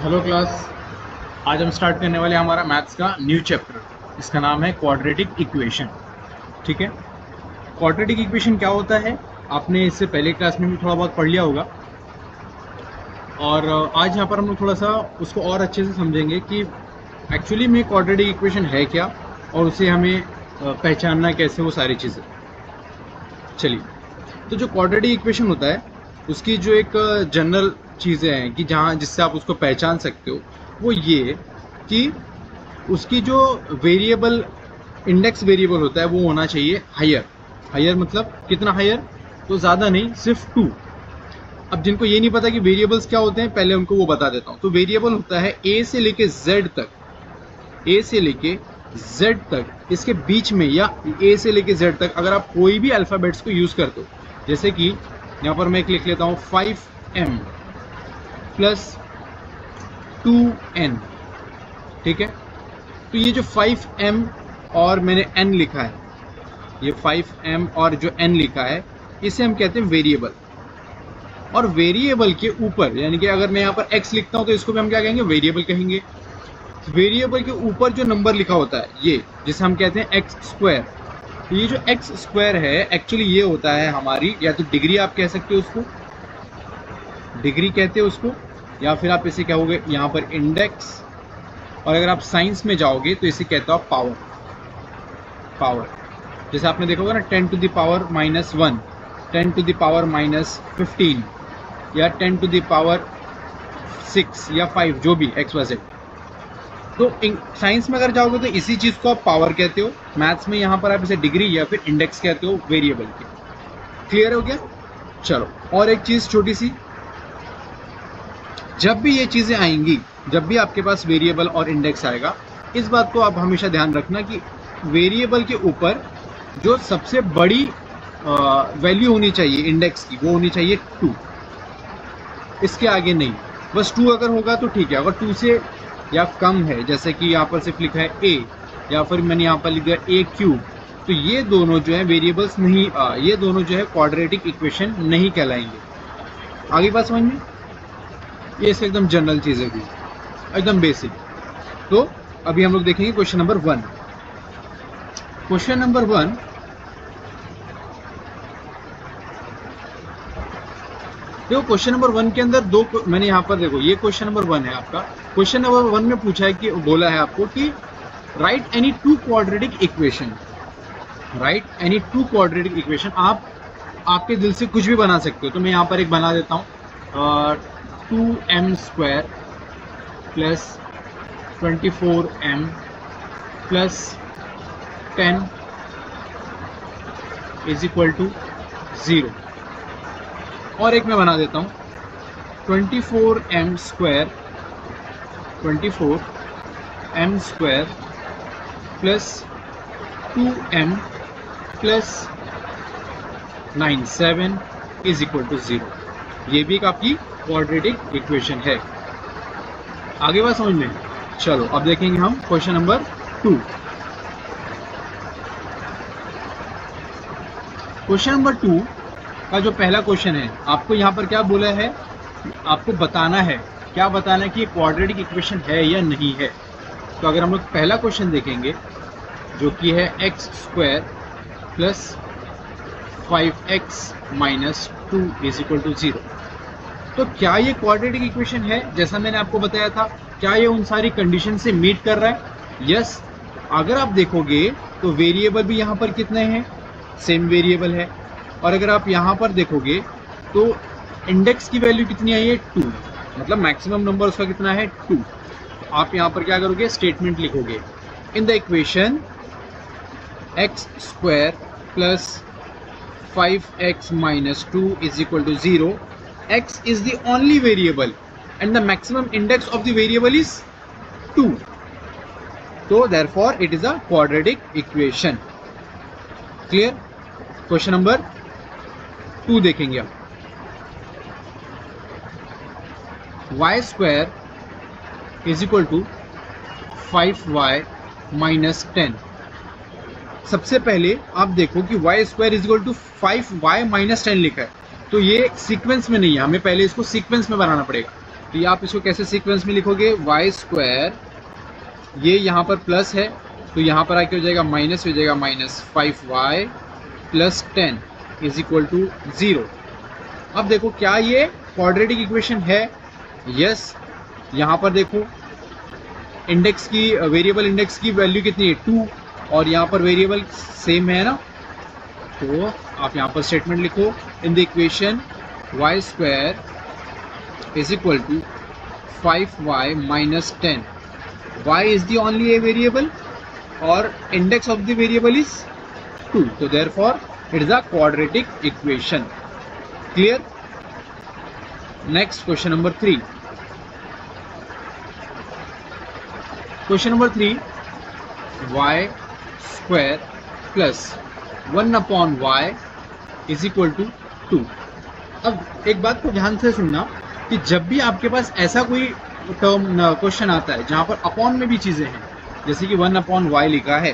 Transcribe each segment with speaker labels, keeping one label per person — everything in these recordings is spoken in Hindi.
Speaker 1: Hello class. आज हम स्टार्ट करने वाले हैं हमारा मैथ्स का न्यू चैप्टर। इसका नाम है क्वाड्रेटिक इक्वेशन। ठीक है, क्वाड्रेटिक इक्वेशन क्या होता है आपने इससे पहले क्लास में भी थोड़ा बहुत पढ़ लिया होगा, और आज यहाँ पर हम लोग थोड़ा सा उसको और अच्छे से समझेंगे कि एक्चुअली में क्वाड्रेटिक इक्वेशन है क्या और उसे हमें पहचानना कैसे, वो सारी चीज़ें। चलिए, तो जो क्वाड्रेटिक इक्वेशन होता है उसकी जो एक जनरल चीज़ें हैं कि जहाँ जिससे आप उसको पहचान सकते हो, वो ये कि उसकी जो वेरिएबल, इंडेक्स वेरिएबल होता है वो होना चाहिए हायर। हायर मतलब कितना हायर? तो ज़्यादा नहीं, सिर्फ 2। अब जिनको ये नहीं पता कि वेरिएबल्स क्या होते हैं, पहले उनको वो बता देता हूँ। तो वेरिएबल होता है ए से लेके जेड तक, ए से लेके जेड तक, इसके बीच में, या ए से लेके जेड तक अगर आप कोई भी अल्फ़ाबेट्स को यूज़ करते हो, जैसे कि यहाँ पर मैं एक लिख लेता हूँ 5m प्लस 2n। ठीक है, तो ये जो 5m और मैंने n लिखा है, ये 5m और जो n लिखा है, इसे हम कहते हैं वेरिएबल। और वेरिएबल के ऊपर, यानी कि अगर मैं यहाँ पर x लिखता हूँ तो इसको भी हम क्या कहेंगे? वेरिएबल कहेंगे। वेरिएबल के ऊपर जो नंबर लिखा होता है, ये जिसे हम कहते हैं एक्स स्क्वायर, तो ये जो एक्स स्क्वायर है एक्चुअली ये होता है हमारी, या तो डिग्री आप कह सकते हो उसको, डिग्री कहते हो उसको, या फिर आप इसे कहोगे यहाँ पर इंडेक्स, और अगर आप साइंस में जाओगे तो इसे कहते हो आप पावर। पावर, जैसे आपने देखा होगा ना 10 to the power -1, 10 to the power -15, या 10 टू द पावर 6 या 5, जो भी एक्स वाई जेड। तो साइंस में अगर जाओगे तो इसी चीज़ को आप पावर कहते हो, मैथ्स में यहाँ पर आप इसे डिग्री या फिर इंडेक्स कहते हो वेरिएबल के। क्लियर हो गया? चलो, और एक चीज़ छोटी सी, जब भी ये चीज़ें आएंगी, जब भी आपके पास वेरिएबल और इंडेक्स आएगा, इस बात को आप हमेशा ध्यान रखना कि वेरिएबल के ऊपर जो सबसे बड़ी वैल्यू होनी चाहिए इंडेक्स की, वो होनी चाहिए 2, इसके आगे नहीं। बस 2 अगर होगा तो ठीक है, अगर 2 से या कम है, जैसे कि यहाँ पर सिर्फ लिखा है a, या फिर मैंने यहाँ पर लिखा है a³, तो ये दोनों जो है वेरिएबल्स नहीं, ये दोनों जो है क्वाड्रेटिक इक्वेशन नहीं कहलाएंगे। आगे बात समझ में? ये इसका एकदम जनरल चीज़ है, भी एकदम बेसिक। तो अभी हम लोग देखेंगे क्वेश्चन नंबर 1। क्वेश्चन नंबर 1, देखो क्वेश्चन नंबर 1 के अंदर दो, मैंने यहाँ पर देखो, ये क्वेश्चन नंबर 1 है आपका। क्वेश्चन नंबर 1 में पूछा है कि, बोला है आपको कि right any 2 quadratic equation. Right any 2 quadratic equation, आप आपके दिल से कुछ भी बना सकते हो। तो मैं यहाँ पर एक बना देता हूँ, 2m² plus 24m plus 10 is equal to 0। और एक मैं बना देता हूँ 24m² plus 2m plus 9 7 is equal to 0। ये भी एक आपकी क्वाड्रेटिक इक्वेशन है। आगे बात समझ में? चलो, अब देखेंगे हम क्वेश्चन नंबर 2। क्वेश्चन नंबर 2 का जो पहला क्वेश्चन है, आपको यहाँ पर क्या बोला है? आपको बताना है, क्या बताना है कि ये क्वाड्रेटिक इक्वेशन है या नहीं है। तो अगर हम लोग पहला क्वेश्चन देखेंगे, जो कि है x² plus 5x minus 2 is equal to 0। तो क्या ये क्वाड्रेटिक इक्वेशन है? जैसा मैंने आपको बताया था, क्या ये उन सारी कंडीशन से मीट कर रहा है? यस। अगर आप देखोगे तो वेरिएबल भी यहाँ पर कितने हैं? सेम वेरिएबल है। और अगर आप यहाँ पर देखोगे तो इंडेक्स की वैल्यू कितनी आई है? 2, मतलब मैक्सिमम नंबर उसका कितना है? 2। तो आप यहाँ पर क्या करोगे? स्टेटमेंट लिखोगे, इन the equation x² plus 5x minus 2 is equal to 0, x is the only variable and the maximum index of the variable is 2. So therefore it is a quadratic equation. Clear? Question number 2 देखेंगे अब। y² is equal to 5y minus 10। सबसे पहले आप देखो कि y² is equal to 5y minus 10 लिखा है, तो ये सीक्वेंस में नहीं है, हमें पहले इसको सीक्वेंस में बनाना पड़ेगा। तो ये आप इसको कैसे सीक्वेंस में लिखोगे, वाई स्क्वायर, ये यहाँ पर प्लस है तो यहाँ पर आके हो जाएगा माइनस, हो जाएगा -5y plus 10 is equal to 0। अब देखो क्या ये क्वाड्रेटिक इक्वेशन है? यस। यहाँ पर देखो इंडेक्स की, वेरिएबल इंडेक्स की वैल्यू कितनी है, 2, और यहाँ पर वेरिएबल सेम है ना, तो आप यहाँ पर स्टेटमेंट लिखो, in the equation y square is equal to 5y minus 10, y is the only a variable or index of the variable is 2, so therefore it is a quadratic equation. Clear? Next, question number 3. Question number 3, y square plus 1 upon y is equal to 2. अब एक बात को ध्यान से सुनना कि जब भी आपके पास ऐसा कोई टर्म क्वेश्चन आता है जहाँ पर अपॉन में भी चीज़ें हैं, जैसे कि 1 अपॉन वाई लिखा है,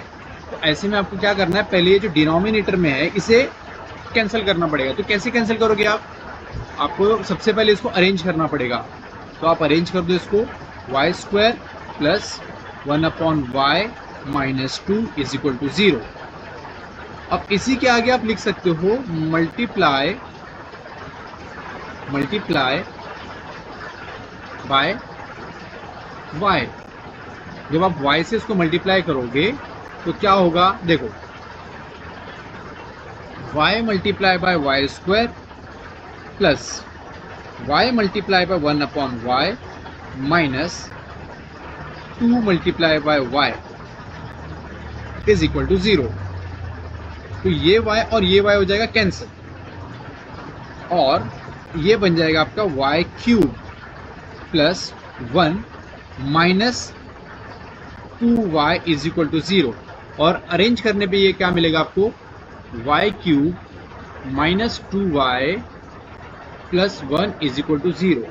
Speaker 1: तो ऐसे में आपको क्या करना है, पहले ये जो डिनोमिनेटर में है इसे कैंसिल करना पड़ेगा। तो कैसे कैंसिल करोगे आप? आपको सबसे पहले इसको अरेंज करना पड़ेगा। तो आप अरेंज कर दो इसको, y square plus 1 upon y minus 2 is equal to 0। अब इसी के आगे आप लिख सकते हो मल्टीप्लाई बाय y। जब आप y से इसको मल्टीप्लाई करोगे तो क्या होगा, देखो y multiply by y square plus y multiply by 1 upon y minus 2 multiply by y is equal to 0। तो ये y और ये y हो जाएगा कैंसिल, और ये बन जाएगा आपका y cube plus 1 minus 2y is equal to 0, और अरेंज करने पे ये क्या मिलेगा आपको, y cube minus 2y plus 1 is equal to 0।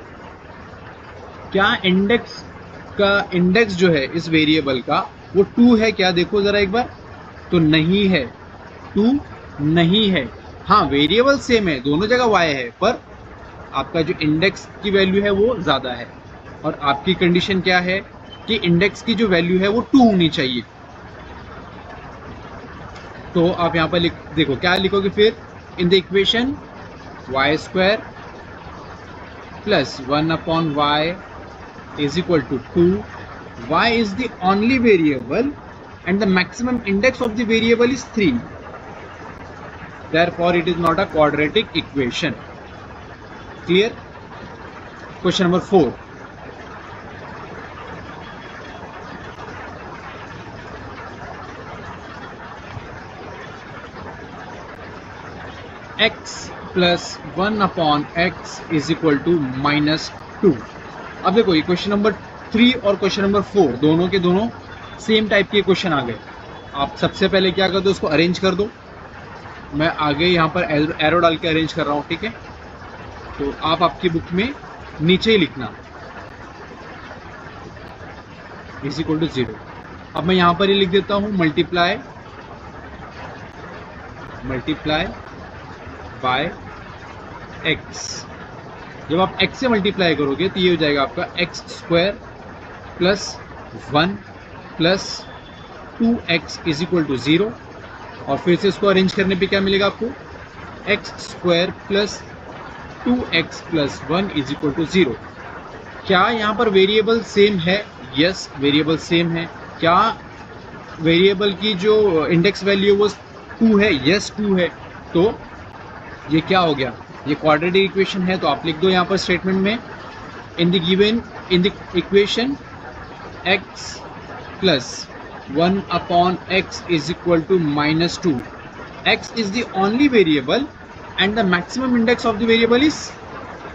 Speaker 1: क्या इंडेक्स जो है इस वेरिएबल का वो 2 है क्या? देखो जरा एक बार, तो नहीं है, 2 नहीं है। हाँ, वेरिएबल सेम है, दोनों जगह y है, पर आपका जो इंडेक्स की वैल्यू है वो ज़्यादा है, और आपकी कंडीशन क्या है कि इंडेक्स की जो वैल्यू है वो 2 होनी चाहिए। तो आप यहाँ पर देखो क्या लिखोगे फिर, in the equation y square plus 1 upon y is equal to 2, y is the only variable and the maximum index of the variable is 3, therefore it is not a quadratic equation. Clear? Question number 4. x plus 1 upon x is equal to minus 2. अब देखो ये क्वेश्चन नंबर 3 और क्वेश्चन नंबर 4 दोनों के दोनों सेम टाइप के क्वेश्चन आ गए। आप सबसे पहले क्या कर दो, उसको अरेंज कर दो। मैं आगे यहाँ पर एरो डाल के अरेंज कर रहा हूँ, ठीक है? तो आप आपकी बुक में नीचे ही लिखना इज इक्वल टू 0। अब मैं यहाँ पर ही लिख देता हूँ मल्टीप्लाई बाय x। जब आप x से मल्टीप्लाई करोगे तो ये हो जाएगा आपका x square plus 1 plus 2x is equal to 0, और फिर से इसको अरेंज करने पे क्या मिलेगा आपको, x square plus 2x plus 1 is equal to 0। क्या यहाँ पर वेरिएबल सेम है? यस, वेरिएबल सेम है। क्या वेरिएबल की जो इंडेक्स वैल्यू वो 2 है? यस 2 है। तो ये क्या हो गया, ये क्वाड्रेटिक इक्वेशन है। तो आप लिख दो यहाँ पर स्टेटमेंट में, in the equation x plus 1 upon x is equal to minus 2, x is the only variable and the maximum index of the variable is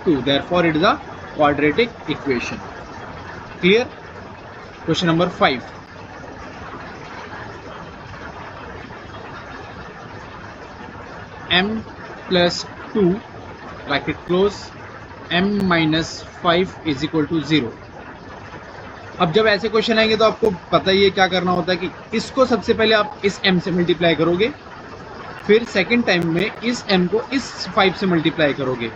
Speaker 1: 2, therefore it is a quadratic equation. Clear? Question number 5. m plus 2 bracket close m minus 5 is equal to 0. अब जब ऐसे क्वेश्चन आएंगे तो आपको पता ही है क्या करना होता है कि इसको सबसे पहले आप इस m से मल्टीप्लाई करोगे, फिर सेकेंड टाइम में इस m को इस 5 से मल्टीप्लाई करोगे,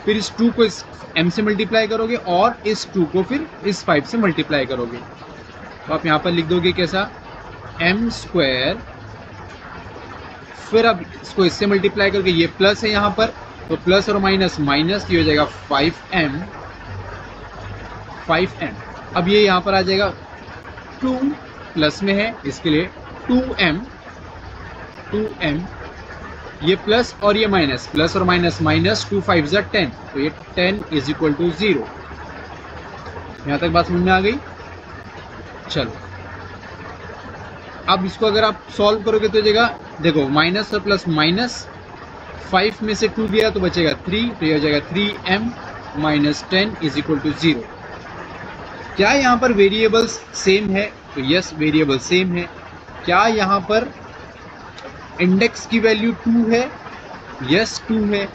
Speaker 1: फिर इस 2 को इस m से मल्टीप्लाई करोगे और इस 2 को फिर इस 5 से मल्टीप्लाई करोगे। तो आप यहाँ पर लिख दोगे कैसा, m स्क्वायर, फिर अब इसको इससे मल्टीप्लाई करके, ये प्लस है यहाँ पर तो प्लस और माइनस माइनस, ये हो जाएगा 5m। अब ये यहाँ पर आ जाएगा 2 प्लस में है इसके लिए 2m, ये प्लस और ये माइनस, प्लस और माइनस माइनस, 2 5 ज़ा 10, तो ये 10 इज इक्वल टू 0। यहाँ तक बात समझ में आ गई। चलो अब इसको अगर आप सॉल्व करोगे तो जाएगा, देखो माइनस और प्लस माइनस, 5 में से 2 गया तो बचेगा 3, तो ये हो जाएगा 3m minus 10 is equal to 0। क्या यहाँ पर वेरिएबल्स सेम है? तो यस, वेरिएबल सेम है। क्या यहाँ पर इंडेक्स की वैल्यू 2 है? यस 2 है।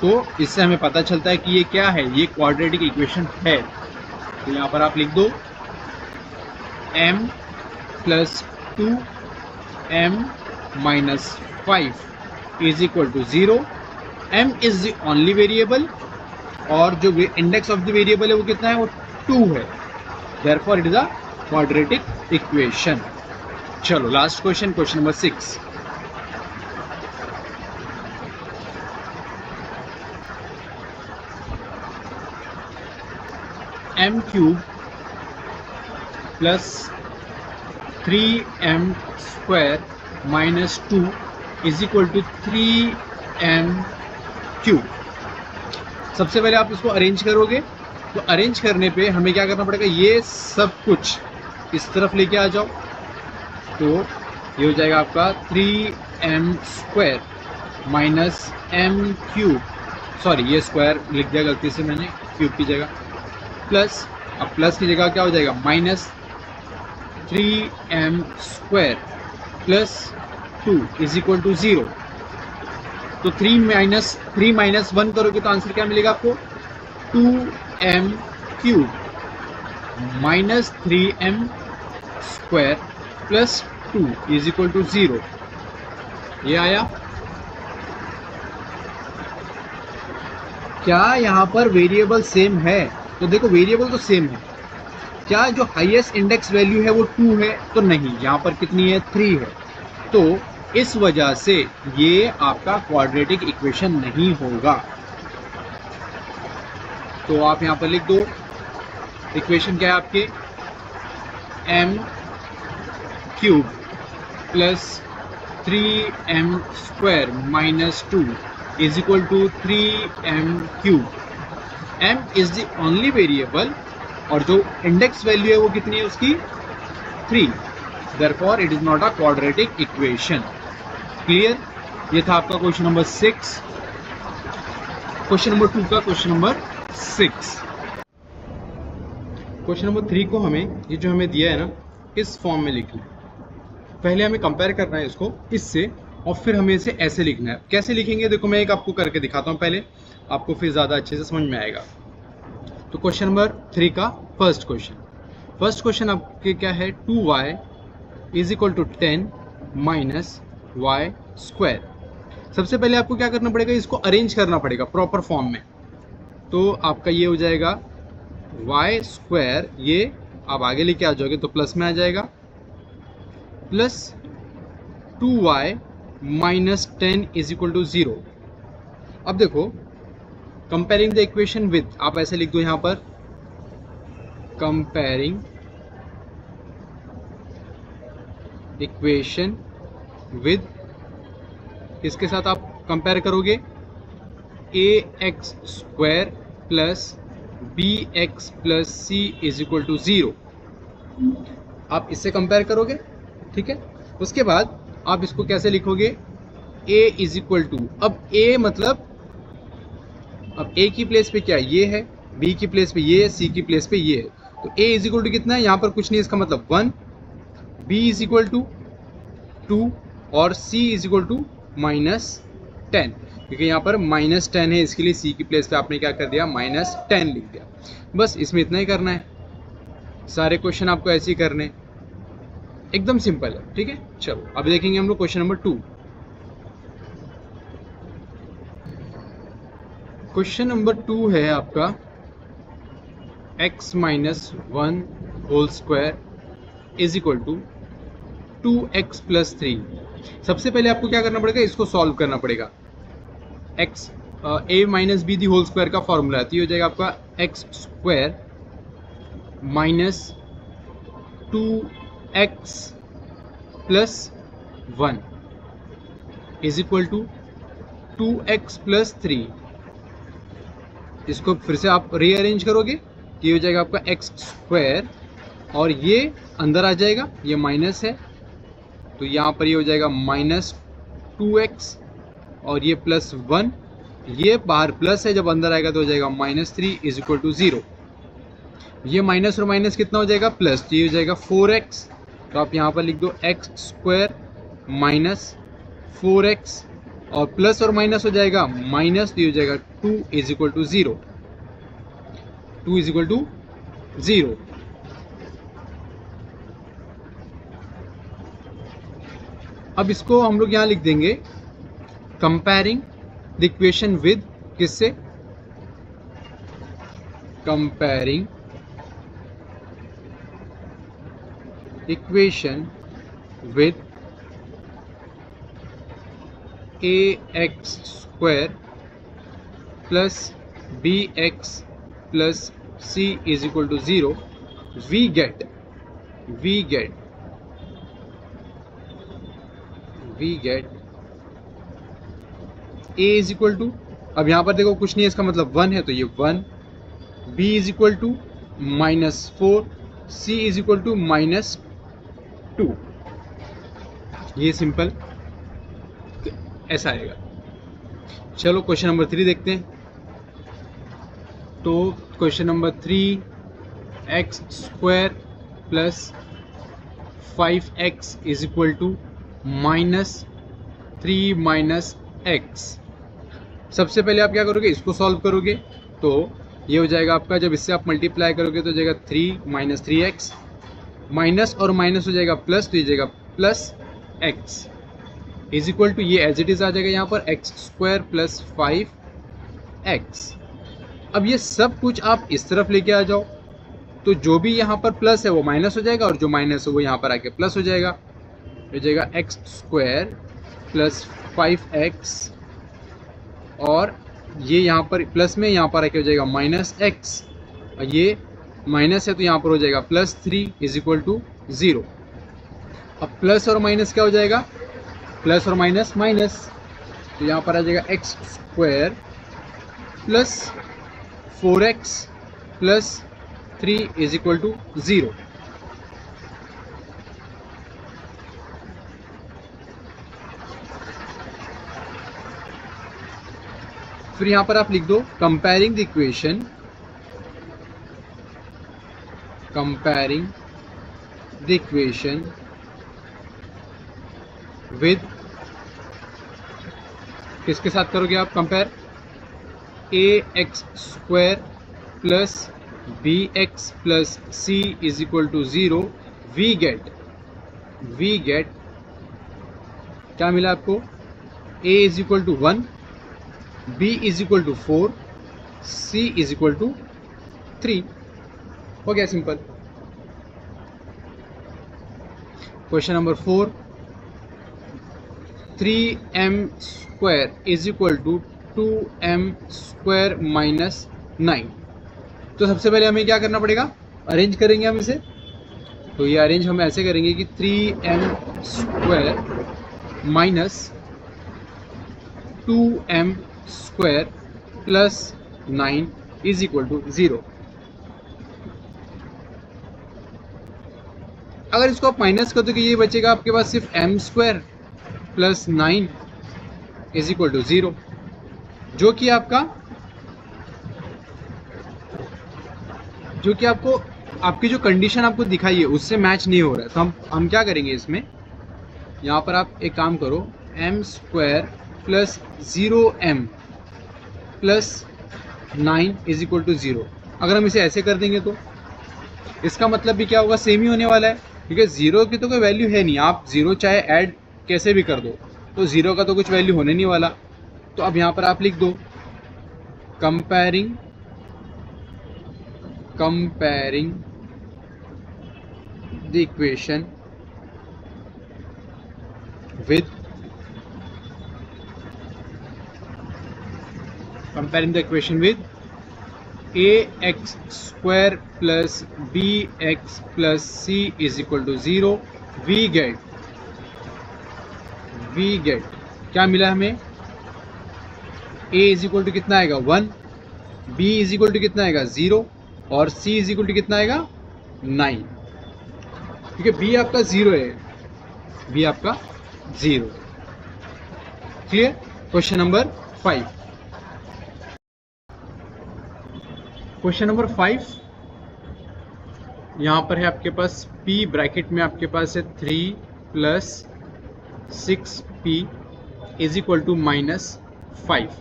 Speaker 1: तो इससे हमें पता चलता है कि ये क्या है, ये क्वाड्रेटिक इक्वेशन है। तो यहाँ पर आप लिख दो m plus 2m minus 5 is equal to 0। m is the only variable और जो इंडेक्स ऑफ द वेरिएबल है वो कितना है, वो 2 है। Therefore it is a quadratic equation. चलो last question, question number 6। m cube plus 3m square minus 2 is equal to 3m cube. सबसे पहले आप इसको अरेंज करोगे, तो अरेंज करने पे हमें क्या करना पड़ेगा, ये सब कुछ इस तरफ लेके आ जाओ, तो ये हो जाएगा आपका 3m square minus m cube, sorry ये स्क्वायर लिख दिया गलती से मैंने क्यूब की जगह, प्लस, अब प्लस की जगह क्या हो जाएगा minus 3m square plus 2 is equal to 0। तो 3 माइनस 1 करोगे तो आंसर क्या मिलेगा आपको, 2m cube minus 3m square plus 2 is equal to 0। ये आया। क्या यहाँ पर वेरिएबल सेम है? तो देखो वेरिएबल तो सेम है। क्या जो हाईएस्ट इंडेक्स वैल्यू है वो 2 है? तो नहीं, यहाँ पर कितनी है, 3 है। तो इस वजह से ये आपका क्वाड्रेटिक इक्वेशन नहीं होगा। तो आप यहाँ पर लिख दो, इक्वेशन क्या है आपके, m cube plus 3m square minus 2 is equal to 3m cube. m is the only variable और जो इंडेक्स वैल्यू है वो कितनी है उसकी, 3। Therefore it is not a quadratic equation. Clear? ये था आपका क्वेश्चन नंबर 6। क्वेश्चन नंबर 2 का क्वेश्चन नंबर 6। क्वेश्चन नंबर 3 को हमें ये जो हमें दिया है ना, इस फॉर्म में लिखना है। पहले हमें कंपेयर करना है इसको इससे, और फिर हमें इसे ऐसे लिखना है। कैसे लिखेंगे देखो, मैं एक आपको करके दिखाता हूँ पहले, आपको फिर ज़्यादा अच्छे से समझ में आएगा। तो क्वेश्चन नंबर 3 का फर्स्ट क्वेश्चन आपके क्या है, 2y is equal to 10 minus y square. सबसे पहले आपको क्या करना पड़ेगा, इसको अरेंज करना पड़ेगा प्रॉपर फॉर्म में। तो आपका ये हो जाएगा वाई स्क्वायर, ये आप आगे लेके आ जाओगे तो प्लस में आ जाएगा, plus 2y minus 10 is equal to 0। अब देखो, कंपेयरिंग द इक्वेशन विद, आप ऐसे लिख दो यहाँ पर, कंपेयरिंग इक्वेशन विद, इसके साथ आप कंपेयर करोगे ax square plus bx plus c is equal to 0। आप इससे कंपेयर करोगे, ठीक है। उसके बाद आप इसको कैसे लिखोगे, a इज इक्वल टू, अब a मतलब, अब a की प्लेस पे क्या ये है, b की प्लेस पे ये है, c की प्लेस पे ये है। तो a इज इक्वल टू कितना है, यहाँ पर कुछ नहीं, इसका मतलब 1, b इज इक्वल टू 2 और c is equal to minus 10, क्योंकि यहाँ पर माइनस 10 है, इसके लिए c की प्लेस पे आपने क्या कर दिया, माइनस 10 लिख दिया। बस इसमें इतना ही करना है, सारे क्वेश्चन आपको ऐसे ही करने, एकदम सिंपल है, ठीक है। चलो अब देखेंगे हम लोग क्वेश्चन नंबर 2। क्वेश्चन नंबर 2 है आपका x minus 1 whole square is equal to 2x plus 3। सबसे पहले आपको क्या करना पड़ेगा, इसको सॉल्व करना पड़ेगा। x a minus b the whole square का फॉर्मूला है, तो ये हो जाएगा आपका x square minus 2x plus 1 is equal to 2x plus 3। इसको फिर से आप रीअरेंज करोगे तो ये हो जाएगा आपका एक्स स्क्वायर, और ये अंदर आ जाएगा, ये माइनस है तो यहाँ पर ये हो जाएगा माइनस 2x, और ये प्लस 1, ये बाहर प्लस है, जब अंदर आएगा तो हो जाएगा माइनस 3 इज इक्वल टू 0। ये माइनस और माइनस कितना हो जाएगा, प्लस, तो ये हो जाएगा 4x, तो आप यहाँ पर लिख दो एक्स स्क्वायर माइनस 4x, और प्लस और माइनस हो जाएगा माइनस, तो ये हो जाएगा 2 is equal to 0, 2 is equal to 0। अब इसको हम लोग यहाँ लिख देंगे कंपेयरिंग द इक्वेशन विद, किससे, comparing equation with ax square plus bx plus c is equal to 0, we get a is equal to, अब यहाँ पर देखो कुछ नहीं है, इसका मतलब 1 है तो ये 1, b is equal to minus 4, c is equal to minus 2। ये सिंपल ऐसा आएगा। चलो क्वेश्चन नंबर 3 देखते हैं। तो question number 3, x square plus 5x is equal to minus 3 minus x। सबसे पहले आप क्या करोगे, इसको सॉल्व करोगे तो ये हो जाएगा आपका, जब इससे आप मल्टीप्लाई करोगे तो हो जाएगा 3 माइनस 3x, माइनस और माइनस हो जाएगा प्लस, तो ये जाएगा plus x is equal to, ये एज इट इज आ जाएगा यहाँ पर एक्स स्क्वायर प्लस 5x। अब ये सब कुछ आप इस तरफ लेके आ जाओ, तो जो भी यहाँ पर प्लस है वो माइनस हो जाएगा, और जो माइनस है वो यहाँ पर आके प्लस हो जाएगा, हो जाएगा एक्स स्क्वायर प्लस 5x, और ये यहाँ पर प्लस में यहाँ पर आके हो जाएगा माइनस x, और ये माइनस है तो यहाँ पर हो जाएगा प्लस 3 इज इक्वल टू 0। अब प्लस और माइनस क्या हो जाएगा, प्लस और माइनस माइनस, तो यहाँ पर आ जाएगा x square plus 4x plus 3 is equal to 0। फिर यहाँ पर आप लिख दो कंपेयरिंग द इक्वेशन, विद, किसके साथ करोगे आप compare, ax square plus bx plus c is equal to 0, we get क्या मिला आपको, a is equal to 1, b is equal to 4, c is equal to 3। हो गया simple. Question number 4, 3m square is equal to 2m square minus 9। तो सबसे पहले हमें क्या करना पड़ेगा, अरेंज करेंगे हम इसे, तो ये अरेंज हम ऐसे करेंगे कि 3m square minus 2m square plus 9 is equal to 0। अगर इसको आप माइनस कर दो तो ये बचेगा आपके पास सिर्फ m square plus 9 is equal to 0, जो कि आपको आपकी जो कंडीशन आपको दिखाई है उससे मैच नहीं हो रहा है। तो हम क्या करेंगे इसमें, यहाँ पर आप एक काम करो, m square plus 0m plus 9 is equal to 0। अगर हम इसे ऐसे कर देंगे तो इसका मतलब भी क्या होगा, सेम ही होने वाला है, क्योंकि 0 की तो कोई वैल्यू है नहीं। आप 0 चाहे ऐड कैसे भी कर दो तो 0 का तो कुछ वैल्यू होने नहीं वाला। तो अब यहाँ पर आप लिख दो comparing the equation with ax square plus bx plus c is equal to 0. we get क्या मिला हमें? a इज इक्वल टू कितना आएगा 1, b इज इक्वल टू कितना आएगा 0 और c इज इक्वल टू कितना आएगा 9. ठीक है, b आपका 0 है, b आपका 0. Clear? Question number 5. Question number 5 यहाँ पर है आपके पास p ब्रैकेट में आपके पास है 3 plus 6p is equal to -5.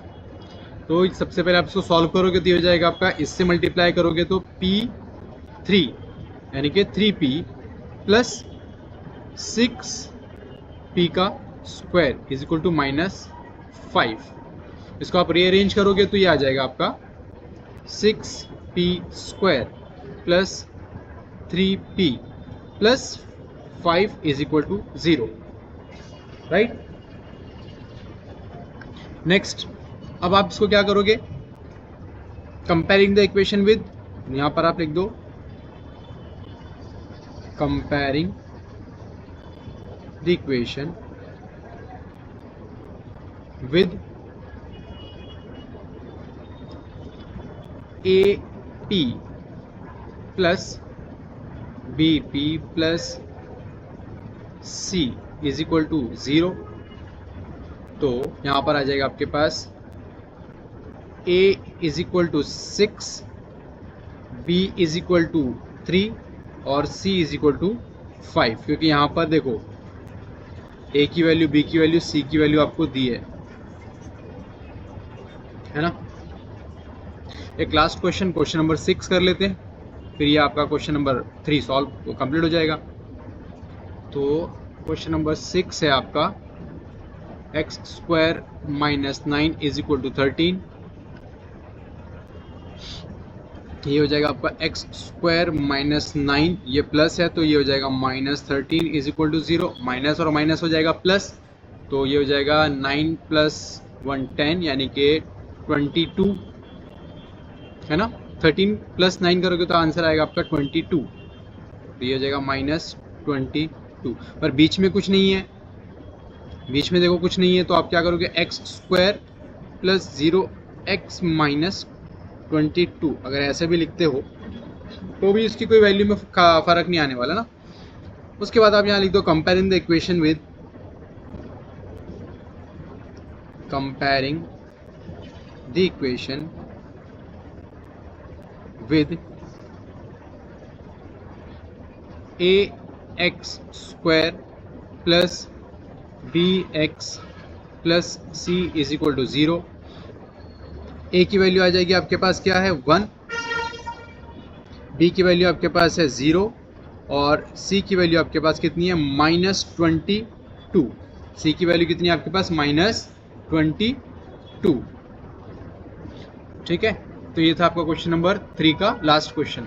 Speaker 1: तो सबसे पहले आप इसको सॉल्व करोगे तो ये हो जाएगा आपका, इससे मल्टीप्लाई करोगे तो p3 यानी कि 3p प्लस 6p का स्क्वायर इज इक्वल टू -5. इसको आप रीअरेंज करोगे तो ये आ जाएगा आपका 6p square plus 3p plus 5 is equal to 0. Right. Next, अब आप इसको क्या करोगे? कंपेयरिंग द इक्वेशन विद, यहां पर आप लिख दो comparing the equation with AP plus BP plus C is equal to 0. तो यहाँ पर आ जाएगा आपके पास A is equal to 6, B is equal to 3 और C इज इक्वल टू 5, क्योंकि यहाँ पर देखो A की वैल्यू, B की वैल्यू, C की वैल्यू आपको दी है ना. एक लास्ट क्वेश्चन, क्वेश्चन नंबर 6 कर लेते हैं, फिर ये आपका क्वेश्चन नंबर 3 सॉल्व कंप्लीट हो जाएगा. तो क्वेश्चन नंबर 6 है आपका x square minus 9 is equal to 13. ये हो जाएगा आपका x स्क्वायर माइनस 9, ये प्लस है तो ये हो जाएगा -13 इज इक्वल टू 0. माइनस और माइनस हो जाएगा प्लस, तो ये हो जाएगा 9 प्लस 1 10 यानी कि 22 है ना. 13 प्लस 9 करोगे तो आंसर आएगा आपका 22. तो ये हो जाएगा -22. पर बीच में कुछ नहीं है, बीच में देखो कुछ नहीं है, तो आप क्या करोगे? x square plus 0x minus 22 अगर ऐसे भी लिखते हो तो भी इसकी कोई वैल्यू में फ़र्क नहीं आने वाला ना. उसके बाद आप यहाँ लिख दो comparing the equation with ax square plus bx plus c is equal to 0. a की वैल्यू आ जाएगी आपके पास क्या है 1, b की वैल्यू आपके पास है 0 और c की वैल्यू आपके पास कितनी है -22. c की वैल्यू कितनी है आपके पास -22. ठीक है, तो ये था आपका क्वेश्चन नंबर 3 का लास्ट क्वेश्चन.